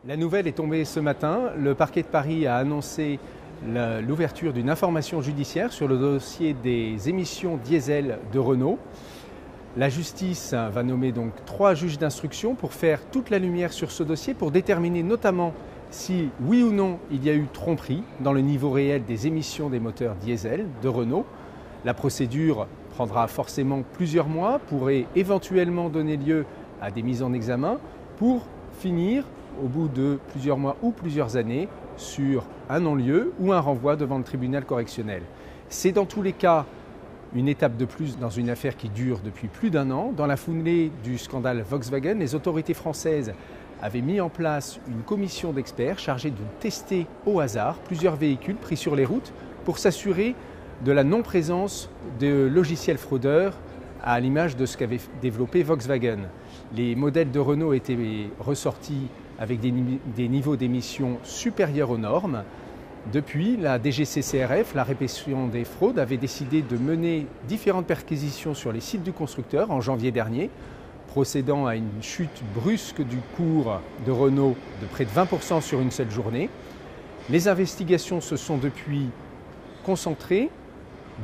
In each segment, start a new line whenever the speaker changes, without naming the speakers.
La nouvelle est tombée ce matin. Le parquet de Paris a annoncé l'ouverture d'une information judiciaire sur le dossier des émissions diesel de Renault. La justice va nommer donc 3 juges d'instruction pour faire toute la lumière sur ce dossier, pour déterminer notamment si, oui ou non, il y a eu tromperie dans le niveau réel des émissions des moteurs diesel de Renault. La procédure prendra forcément plusieurs mois, pourrait éventuellement donner lieu à des mises en examen pour finir au bout de plusieurs mois ou plusieurs années sur un non-lieu ou un renvoi devant le tribunal correctionnel. C'est dans tous les cas une étape de plus dans une affaire qui dure depuis plus d'1 an. Dans la foulée du scandale Volkswagen, les autorités françaises avaient mis en place une commission d'experts chargée de tester au hasard plusieurs véhicules pris sur les routes pour s'assurer de la non-présence de logiciels fraudeurs à l'image de ce qu'avait développé Volkswagen. Les modèles de Renault étaient ressortis avec des niveaux d'émissions supérieurs aux normes. Depuis, la DGCCRF, la répression des fraudes, avait décidé de mener différentes perquisitions sur les sites du constructeur en janvier dernier, procédant à une chute brusque du cours de Renault de près de 20% sur une seule journée. Les investigations se sont depuis concentrées,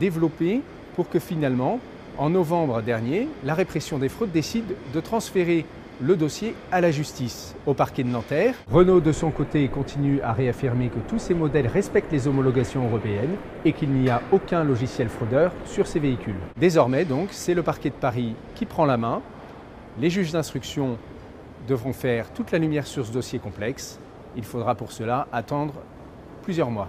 développées, pour que finalement, en novembre dernier, la répression des fraudes décide de transférer le dossier à la justice, au parquet de Nanterre. Renault, de son côté, continue à réaffirmer que tous ces modèles respectent les homologations européennes et qu'il n'y a aucun logiciel fraudeur sur ces véhicules. Désormais, donc, c'est le parquet de Paris qui prend la main. Les juges d'instruction devront faire toute la lumière sur ce dossier complexe. Il faudra pour cela attendre plusieurs mois.